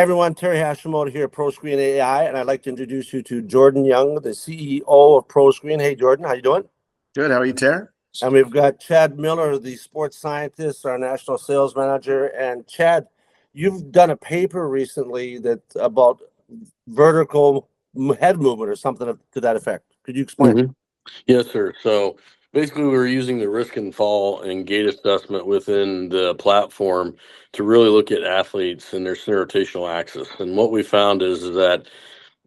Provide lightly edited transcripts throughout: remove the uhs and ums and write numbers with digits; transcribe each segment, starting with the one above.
Hi everyone, Terry Hashimoto here at ProScreen AI, and I'd like to introduce you to Jordan Young, the CEO of ProScreen. Hey Jordan, how you doing? Good. How are you, Terry? And we've got Chad Miller, the sports scientist, our national sales manager. And Chad, you've done a paper recently that's about vertical head movement or something to that effect. Could you explain? Mhm. Yes, sir. So basically, we were using the risk and fall and gait assessment within the platform to really look at athletes and their center rotational axis. And what we found is that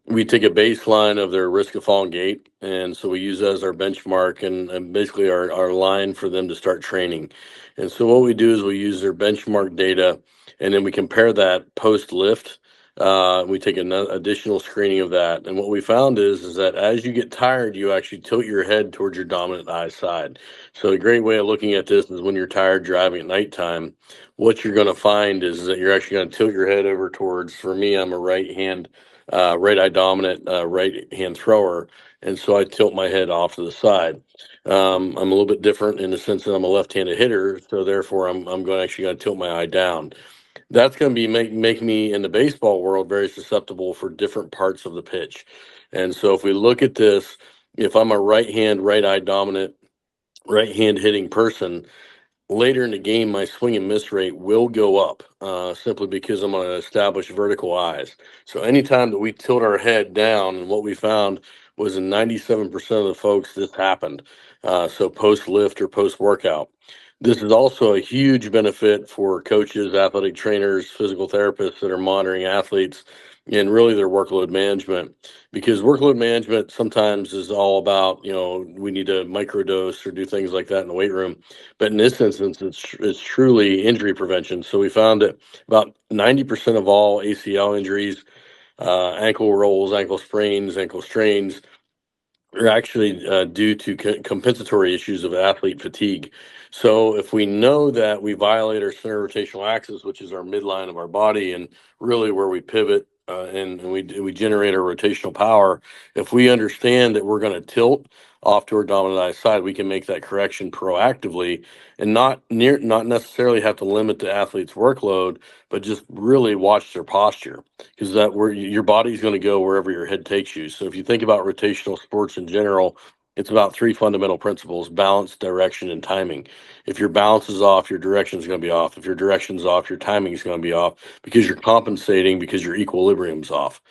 we take a baseline of their risk of fall and gait. And so we use that as our benchmark and basically our line for them to start training. And so what we do is we use their benchmark data and then we compare that post lift. We take an additional screening of that. And what we found is that as you get tired, you actually tilt your head towards your dominant eye side. So a great way of looking at this is when you're tired driving at nighttime, what you're going to find is that you're actually going to tilt your head over towards, for me, I'm a right eye dominant, right hand thrower. And so I tilt my head off to the side. I'm a little bit different in the sense that I'm a left-handed hitter. So therefore I'm going to actually going to tilt my eye down. That's going to be make me in the baseball world very susceptible for different parts of the pitch. And so if we look at this, if I'm a right eye dominant, right hand hitting person, later in the game, my swing and miss rate will go up simply because I'm going to establish vertical eyes. So anytime that we tilt our head down, and what we found was in 97% of the folks, this happened. So post lift or post workout. This is also a huge benefit for coaches, athletic trainers, physical therapists that are monitoring athletes and really their workload management, because workload management sometimes is all about, we need to microdose or do things like that in the weight room. But in this instance, it's truly injury prevention. So we found that about 90% of all ACL injuries, ankle rolls, ankle sprains, ankle strains, are actually due to compensatory issues of athlete fatigue. So if we know that we violate our center rotational axis, which is our midline of our body and really where we pivot and we generate our rotational power, if we understand that we're going to tilt off to our dominant eye side, we can make that correction proactively and not necessarily have to limit the athlete's workload, but just really watch their posture, because that where your body's going to go wherever your head takes you. So if you think about rotational sports in general, it's about three fundamental principles: balance, direction, and timing. If your balance is off, your direction is going to be off. If your direction's off, your timing is going to be off, because you're compensating because your equilibrium's off.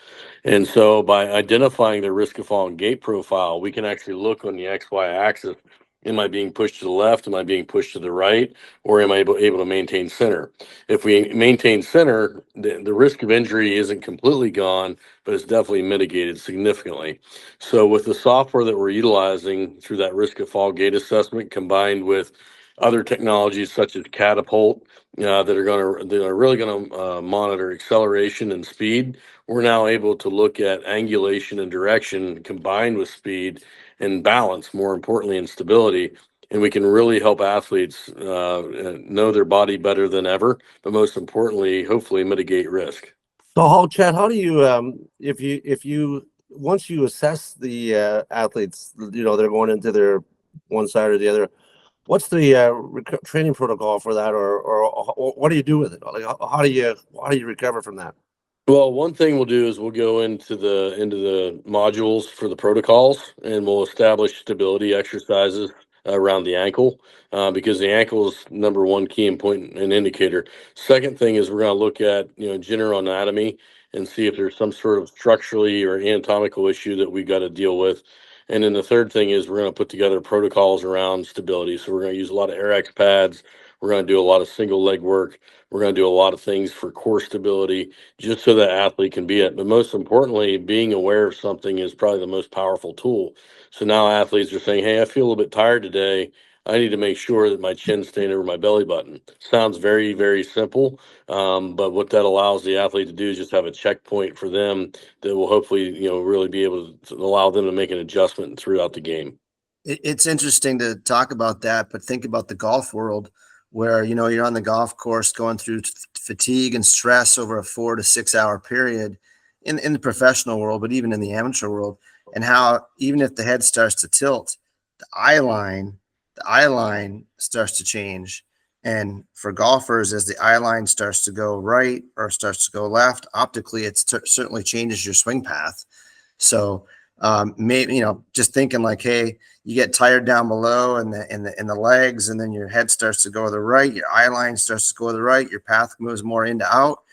And so by identifying the risk of fall and gait profile, we can actually look on the XY axis. Am I being pushed to the left? Am I being pushed to the right? Or am I able to maintain center? If we maintain center, the risk of injury isn't completely gone, but it's definitely mitigated significantly. So with the software that we're utilizing through that risk of fall gait assessment, combined with other technologies such as Catapult, that are really going to monitor acceleration and speed, we're now able to look at angulation and direction combined with speed and balance, more importantly, and stability. And we can really help athletes know their body better than ever, but most importantly, hopefully mitigate risk. So, Chad, how do you, if you once you assess the athletes, they're going into their one side or the other, what's the training protocol for that, or what do you do with it? Like, how do you recover from that? Well, one thing we'll do is we'll go into the modules for the protocols, and we'll establish stability exercises around the ankle, because the ankle is number one key and point and indicator. Second thing is we're going to look at general anatomy and see if there's some sort of structurally or anatomical issue that we got to deal with. And then the third thing is we're going to put together protocols around stability. So we're going to use a lot of AirX pads. We're going to do a lot of single leg work. We're going to do a lot of things for core stability, just so that athlete can be it. But most importantly, being aware of something is probably the most powerful tool. So now athletes are saying, hey, I feel a little bit tired today. I need to make sure that my chin's staying over my belly button. Sounds very, very simple. But what that allows the athlete to do is just have a checkpoint for them that will hopefully, really be able to allow them to make an adjustment throughout the game. It's interesting to talk about that, but think about the golf world where, you're on the golf course going through fatigue and stress over a 4 to 6 hour period in the professional world, but even in the amateur world, and how even if the head starts to tilt, the eye line starts to change. And for golfers, as the eye line starts to go right or starts to go left, optically, it certainly changes your swing path. So maybe, just thinking like, hey, you get tired down below in the legs, and then your head starts to go to the right, your eye line starts to go to the right, your path moves more into out,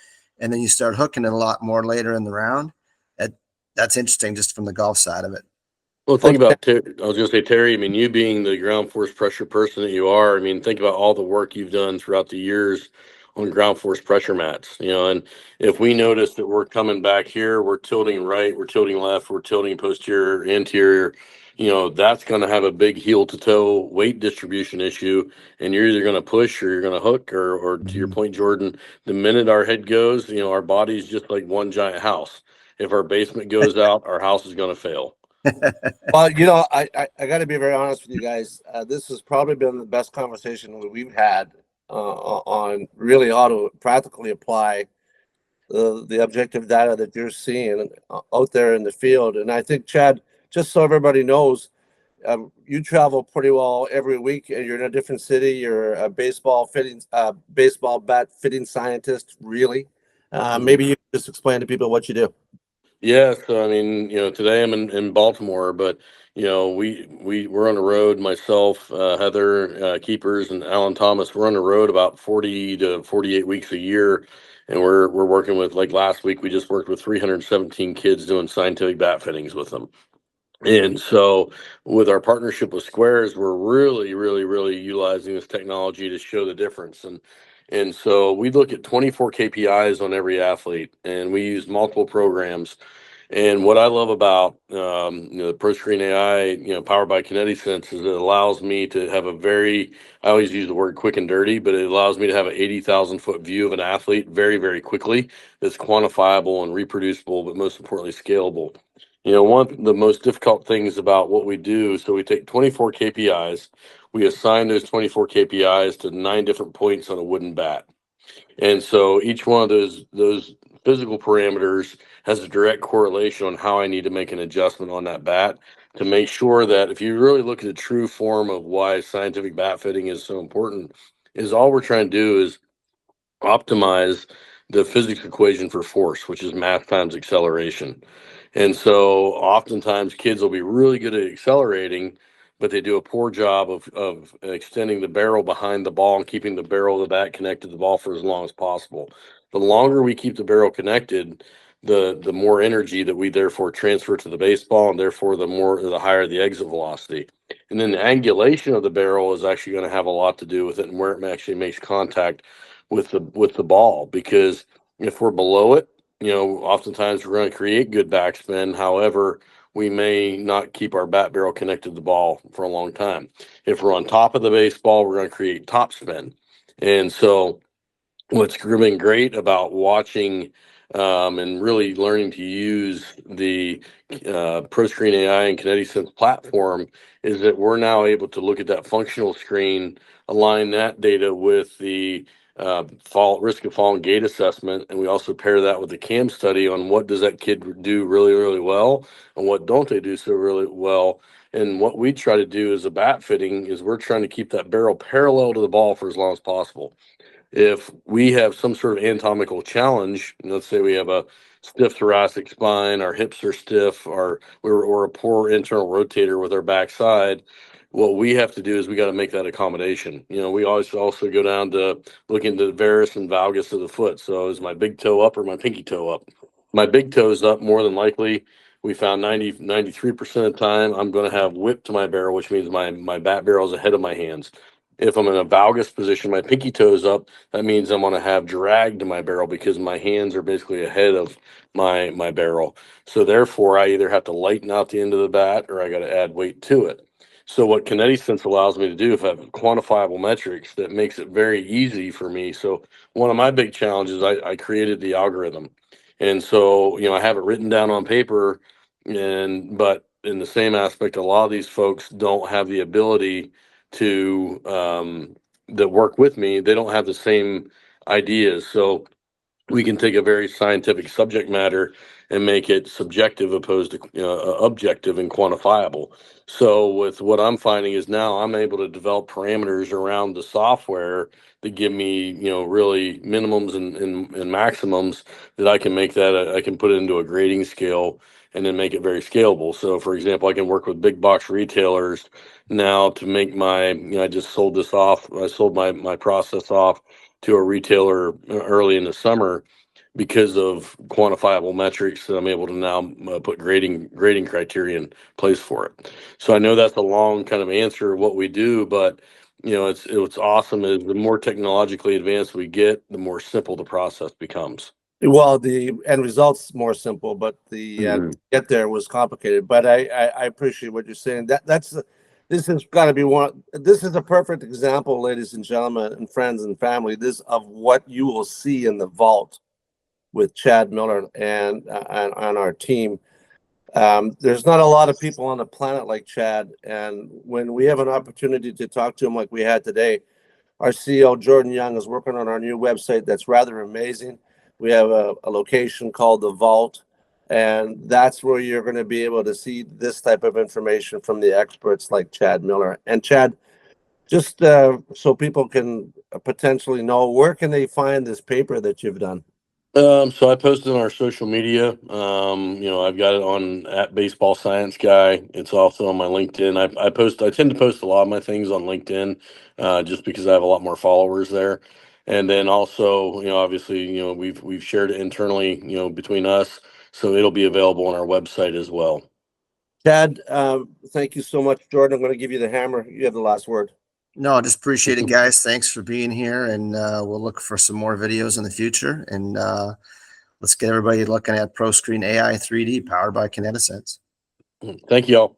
and then you start hooking it a lot more later in the round. That's interesting just from the golf side of it. Well, Well, think about, I was going to say, Terry, I mean, you being the ground force pressure person that you are, I mean, think about all the work you've done throughout the years on ground force pressure mats, and if we notice that we're coming back here, we're tilting right, we're tilting left, we're tilting posterior, anterior, that's going to have a big heel to toe weight distribution issue. And you're either going to push or you're going to hook, or to your point, Jordan, the minute our head goes, our body's just like one giant house. If our basement goes out, our house is going to fail. well, I got to be very honest with you guys. This has probably been the best conversation that we've had on really how to practically apply the objective data that you're seeing out there in the field. And I think, Chad, just so everybody knows, you travel pretty well every week, and you're in a different city. You're a baseball bat fitting scientist, really. Maybe you can just explain to people what you do. Yeah, so I mean, today I'm in Baltimore, but we're on the road. Myself, Heather, Keepers, and Alan Thomas. We're on the road about 40 to 48 weeks a year, and we're working with, like last week, we just worked with 317 kids doing scientific bat fittings with them. And so, with our partnership with Squares, we're really, really, really utilizing this technology to show the difference. And so we look at 24 KPIs on every athlete, and we use multiple programs. And what I love about the ProScreen AI, powered by KinetiSense, is it allows me to have a very, I always use the word quick and dirty, but it allows me to have an 80,000 foot view of an athlete very, very quickly. That's quantifiable and reproducible, but most importantly, scalable. One of the most difficult things about what we do, so we take 24 KPIs, we assign those 24 KPIs to 9 different points on a wooden bat. And so each one of those physical parameters has a direct correlation on how I need to make an adjustment on that bat to make sure that, if you really look at the true form of why scientific bat fitting is so important, is all we're trying to do is optimize the physics equation for force, which is mass times acceleration. And so oftentimes kids will be really good at accelerating, but they do a poor job of extending the barrel behind the ball and keeping the barrel of the bat connected to the ball for as long as possible. The longer we keep the barrel connected, the more energy that we therefore transfer to the baseball, and therefore the higher the exit velocity. And then the angulation of the barrel is actually going to have a lot to do with it, and where it actually makes contact with the ball. Because if we're below it, oftentimes we're going to create good backspin. However, we may not keep our bat barrel connected to the ball for a long time. If we're on top of the baseball, we're going to create top spin. And so what's been great about watching and really learning to use the ProScreen AI and KinetiSense platform is that we're now able to look at that functional screen, align that data with the risk of fall and gait assessment, and we also pair that with the CAM study on what does that kid do really, really well, and what don't they do so really well. And what we try to do as a bat fitting is we're trying to keep that barrel parallel to the ball for as long as possible. If we have some sort of anatomical challenge, let's say we have a stiff thoracic spine, our hips are stiff, or a poor internal rotator with our backside, what we have to do is we got to make that accommodation. We always also go down to look into the varus and valgus of the foot. So is my big toe up or my pinky toe up? My big toe is up more than likely. We found 93% of the time I'm going to have whip to my barrel, which means my bat barrel is ahead of my hands. If I'm in a valgus position, my pinky toe is up, that means I'm going to have drag to my barrel because my hands are basically ahead of my barrel. So therefore, I either have to lighten out the end of the bat or I got to add weight to it. So what KinetiSense allows me to do, if I have quantifiable metrics, that makes it very easy for me. So one of my big challenges, I created the algorithm. And so, I have it written down on paper, but in the same aspect, a lot of these folks don't have the ability to that work with me. They don't have the same ideas. So we can take a very scientific subject matter and make it subjective opposed to objective and quantifiable. So with what I'm finding is now I'm able to develop parameters around the software that give me, really minimums and maximums that I can make that I can put it into a grading scale and then make it very scalable. So for example, I can work with big box retailers now to make my, I just sold this off. I sold my process off to a retailer early in the summer because of quantifiable metrics that I'm able to now put grading criteria in place for it. So I know that's a long kind of answer of what we do, but it's awesome is the more technologically advanced we get, the more simple the process becomes. Well, the end result's more simple, but the get there was complicated. But I appreciate what you're saying. This has got to be one. This is a perfect example, ladies and gentlemen, and friends and family. This of what you will see in the vault with Chad Miller and our team. There's not a lot of people on the planet like Chad, and when we have an opportunity to talk to him like we had today, our CEO Jordan Young is working on our new website that's rather amazing. We have a location called the Vault, and that's where you're going to be able to see this type of information from the experts like Chad Miller. And Chad, just so people can potentially know, where can they find this paper that you've done? So I posted on our social media. I've got it on at Baseball Science Guy. It's also on my LinkedIn. I tend to post a lot of my things on LinkedIn, just because I have a lot more followers there. And then also, obviously, we've shared it internally, between us, so it'll be available on our website as well. Chad, thank you so much. Jordan, I'm going to give you the hammer. You have the last word. No, I just appreciate it, guys. Thanks for being here, and we'll look for some more videos in the future. And let's get everybody looking at ProScreen AI 3D powered by KinetiSense. Thank you all.